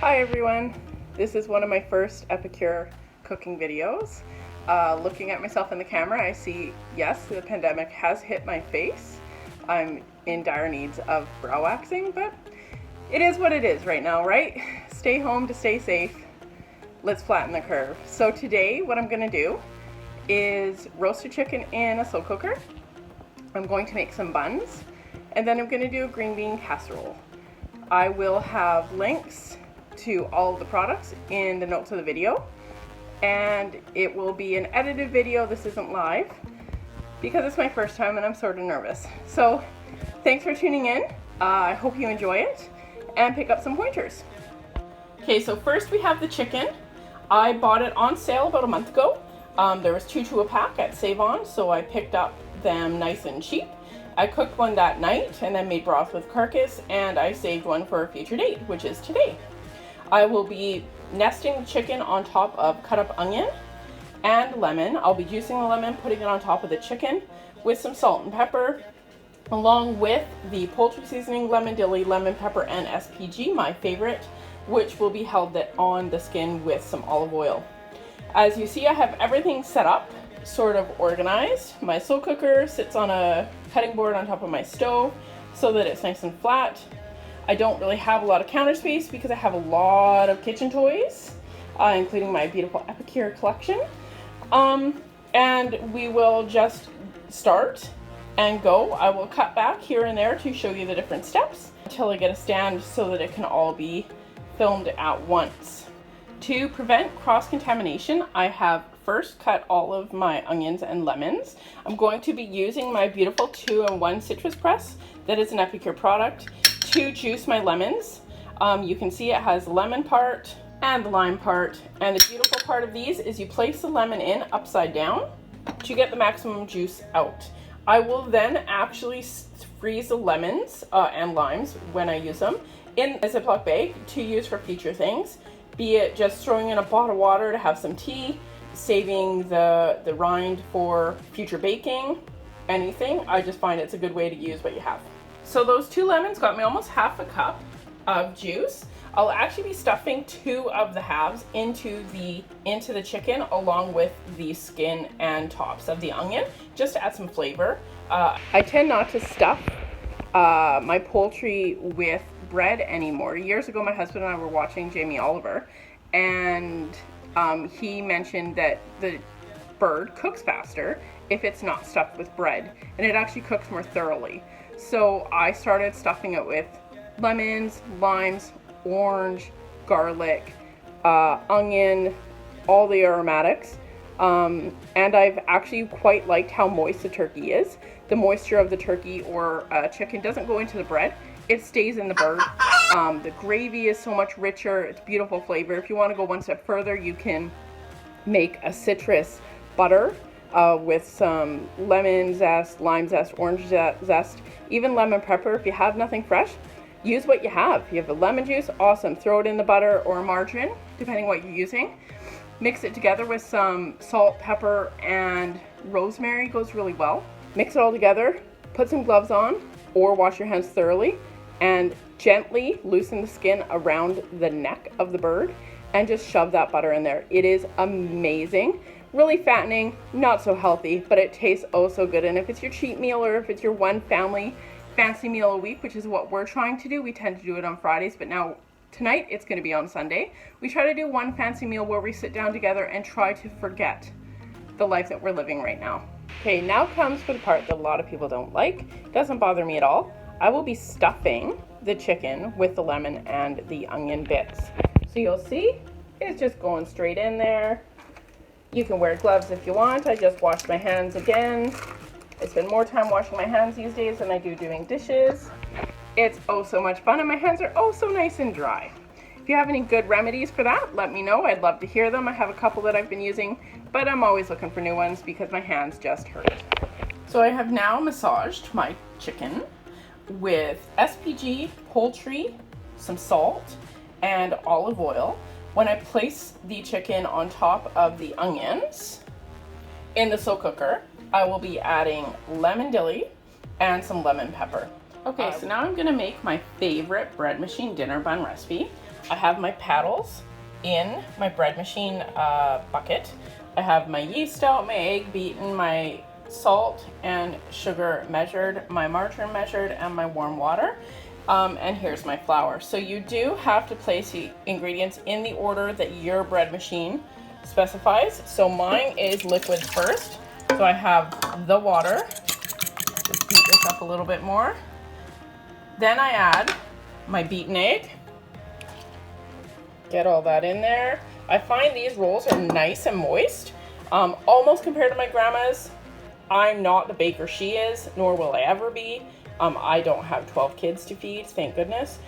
Hi everyone, this is one of my first Epicure cooking videos. Looking at myself in the camera, I see, yes, the pandemic has hit my face. I'm in dire needs of brow waxing, but it is what it is right now, right? Stay home to stay safe. Let's flatten the curve. So today what I'm going to do is roast a chicken in a slow cooker. I'm going to make some buns, and then I'm going to do a green bean casserole. I will have links to all of the products in the notes of the video, and it will be an edited video. This isn't live because it's my first time and I'm sort of nervous. So thanks for tuning in. I hope you enjoy it and pick up some pointers. Okay, so first we have the chicken. I bought it on sale about a month ago. There was 2 to a pack at Save-On, so I picked up them nice and cheap. I cooked one that night and then made broth with carcass, and I saved one for a future date, which is today. I will be nesting the chicken on top of cut up onion and lemon. I'll be juicing the lemon, putting it on top of the chicken with some salt and pepper, along with the poultry seasoning, lemon dilly, lemon pepper, and SPG, my favorite, which will be held on the skin with some olive oil. As you see, I have everything set up, sort of organized. My slow cooker sits on a cutting board on top of my stove so that it's nice and flat. I don't really have a lot of counter space because I have a lot of kitchen toys, including my beautiful Epicure collection. And we will just start and go. I will cut back here and there to show you the different steps until I get a stand so that it can all be filmed at once. To prevent cross-contamination, I have first cut all of my onions and lemons. I'm going to be using my beautiful 2-in-1 citrus press that is an Epicure product to juice my lemons. You can see it has the lemon part and the lime part, and the beautiful part of these is you place the lemon in upside down to get the maximum juice out. I will then actually freeze the lemons and limes when I use them in a Ziploc bag to use for future things, be it just throwing in a pot of water to have some tea, saving the rind for future baking, anything. I just find it's a good way to use what you have. So those 2 lemons got me almost half a cup of juice. I'll actually be stuffing 2 of the halves into the chicken along with the skin and tops of the onion, just to add some flavor. I tend not to stuff my poultry with bread anymore. Years ago, my husband and I were watching Jamie Oliver, and he mentioned that the bird cooks faster if it's not stuffed with bread, and it actually cooks more thoroughly. So I started stuffing it with lemons, limes, orange, garlic, onion, all the aromatics. And I've actually quite liked how moist the turkey is. The moisture of the turkey or chicken doesn't go into the bread. It stays in the bird. The gravy is so much richer. It's beautiful flavor. If you want to go one step further, you can make a citrus butter with some lemon zest, lime zest, orange zest, even lemon pepper. If you have nothing fresh, use what you have. If you have the lemon juice, awesome. Throw it in the butter or margarine, depending what you're using. Mix it together with some salt, pepper, and rosemary. Goes really well. Mix it all together. Put some gloves on or wash your hands thoroughly and gently loosen the skin around the neck of the bird and just shove that butter in there. It is amazing. Really fattening, not so healthy, but it tastes oh so good. And if it's your cheat meal or if it's your one family fancy meal a week, which is what we're trying to do, we tend to do it on Fridays, but now tonight it's going to be on Sunday. We try to do one fancy meal where we sit down together and try to forget the life that we're living right now. Okay, now comes for the part that a lot of people don't like. It doesn't bother me at all. I will be stuffing the chicken with the lemon and the onion bits. So you'll see it's just going straight in there. You can wear gloves if you want. I just washed my hands again. I spend more time washing my hands these days than I do doing dishes. It's oh so much fun, and my hands are oh so nice and dry. If you have any good remedies for that, let me know. I'd love to hear them. I have a couple that I've been using, but I'm always looking for new ones because my hands just hurt. So I have now massaged my chicken with SPG, poultry, some salt, and olive oil. When I place the chicken on top of the onions in the slow cooker, I will be adding lemon dilly and some lemon pepper. Okay, so now I'm gonna make my favorite bread machine dinner bun recipe. I have my paddles in my bread machine bucket. I have my yeast out, my egg beaten, my salt and sugar measured, my margarine measured, and my warm water. And here's my flour. So you do have to place the ingredients in the order that your bread machine specifies. So mine is liquid first. So I have the water. Just beat this up a little bit more. Then I add my beaten egg. Get all that in there. I find these rolls are nice and moist, almost compared to my grandma's. I'm not the baker she is, nor will I ever be. I don't have 12 kids to feed, thank goodness.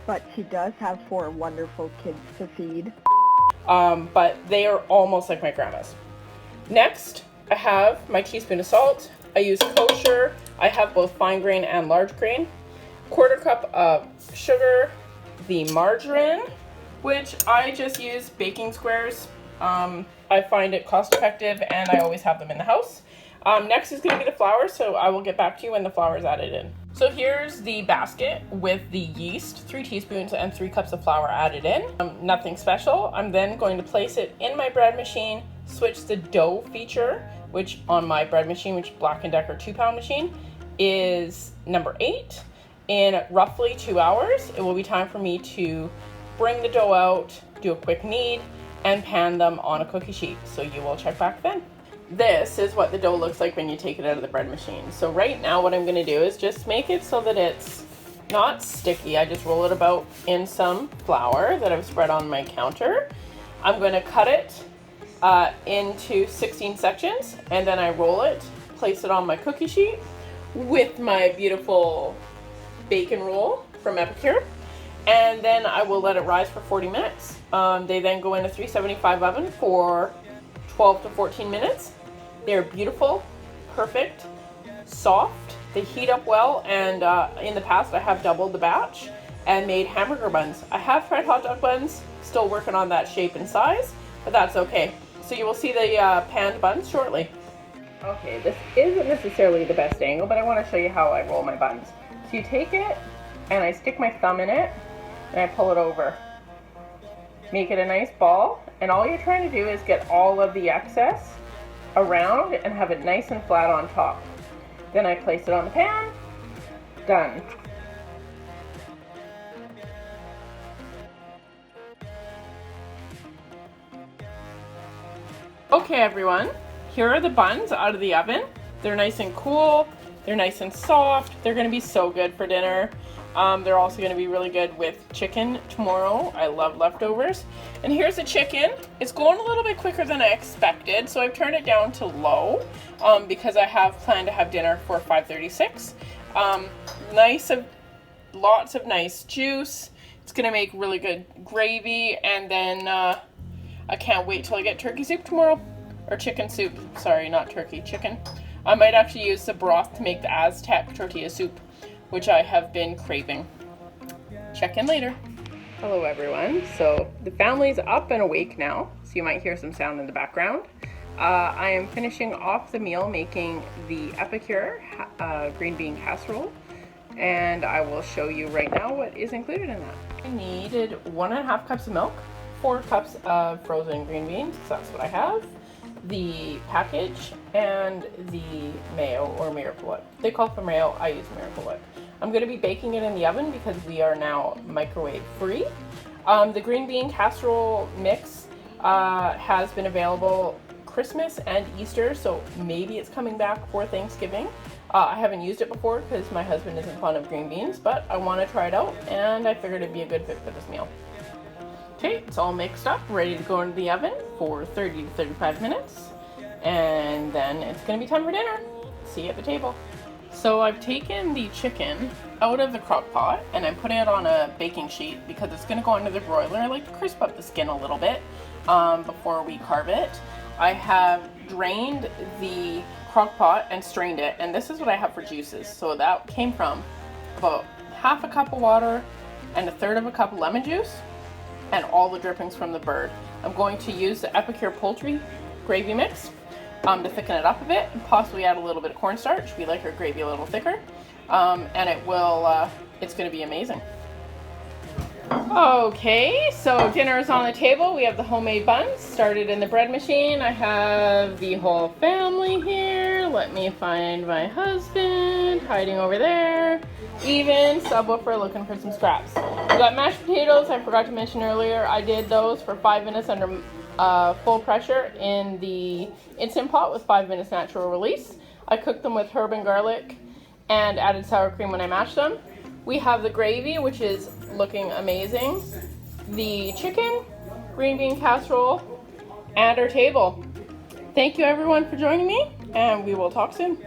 But she does have 4 wonderful kids to feed. But they are almost like my grandma's. Next, I have my teaspoon of salt. I use kosher. I have both fine grain and large grain. 1/4 cup of sugar. The margarine, which I just use baking squares. I find it cost effective and I always have them in the house. Next is going to be the flour, so I will get back to you when the flour is added in. So here's the basket with the yeast, 3 teaspoons and 3 cups of flour added in. Nothing special. I'm then going to place it in my bread machine, switch the dough feature, which on my bread machine, which Black & Decker 2-pound machine, is number 8. In roughly 2 hours, it will be time for me to bring the dough out, do a quick knead, and pan them on a cookie sheet. So you will check back then. This is what the dough looks like when you take it out of the bread machine. So right now what I'm going to do is just make it so that it's not sticky. I just roll it about in some flour that I've spread on my counter. I'm going to cut it into 16 sections, and then I roll it, place it on my cookie sheet with my beautiful bacon roll from Epicure, and then I will let it rise for 40 minutes. They then go in a 375 oven for 12 to 14 minutes. They're beautiful, perfect, soft, they heat up well, and in the past I have doubled the batch and made hamburger buns. I have tried hot dog buns, still working on that shape and size, but that's okay. So you will see the panned buns shortly. Okay, this isn't necessarily the best angle, but I want to show you how I roll my buns. So you take it, and I stick my thumb in it, and I pull it over. Make it a nice ball, and all you're trying to do is get all of the excess around and have it nice and flat on top. Then I place it on the pan. Done. Okay everyone, here are the buns out of the oven. They're nice and cool, they're nice and soft, they're going to be so good for dinner. They're also going to be really good with chicken tomorrow. I love leftovers. And here's the chicken. It's going a little bit quicker than I expected, so I've turned it down to low because I have planned to have dinner for 5:36. Lots of nice juice. It's going to make really good gravy, and then I can't wait till I get turkey soup tomorrow. Or chicken soup. Sorry, not turkey, chicken. I might actually use the broth to make the Aztec tortilla soup, which I have been craving. Check in later. Hello everyone. So the family's up and awake now, so you might hear some sound in the background. I am finishing off the meal making the Epicure green bean casserole, and I will show you right now what is included in that. I needed 1.5 cups of milk, 4 cups of frozen green beans, because that's what I have, the package, and the mayo or Miracle Whip. They call it for mayo, I use Miracle Whip. I'm going to be baking it in the oven because we are now microwave free. The green bean casserole mix has been available Christmas and Easter, so maybe it's coming back for Thanksgiving. I haven't used it before because my husband isn't fond of green beans, but I want to try it out, and I figured it'd be a good fit for this meal. Okay, it's all mixed up, ready to go into the oven for 30 to 35 minutes, and then it's going to be time for dinner. See you at the table. So I've taken the chicken out of the crock pot and I'm putting it on a baking sheet because it's going to go under the broiler. I like to crisp up the skin a little bit before we carve it. I have drained the crock pot and strained it, and this is what I have for juices. So that came from about 1/2 cup of water and 1/3 cup of lemon juice and all the drippings from the bird. I'm going to use the Epicure Poultry Gravy mix to thicken it up a bit and possibly add a little bit of cornstarch. We like our gravy a little thicker, and it's going to be amazing. Okay, so dinner is on the table. We have the homemade buns started in the bread machine. I have the whole family here. Let me find my husband hiding over there. Even subwoofer looking for some scraps. We got mashed potatoes. I forgot to mention earlier. I did those for 5 minutes under full pressure in the Instant Pot with 5 minutes natural release. I cooked them with herb and garlic and added sour cream when I mashed them. We have the gravy, which is looking amazing, the chicken, green bean casserole, and our table. Thank you everyone for joining me, and we will talk soon.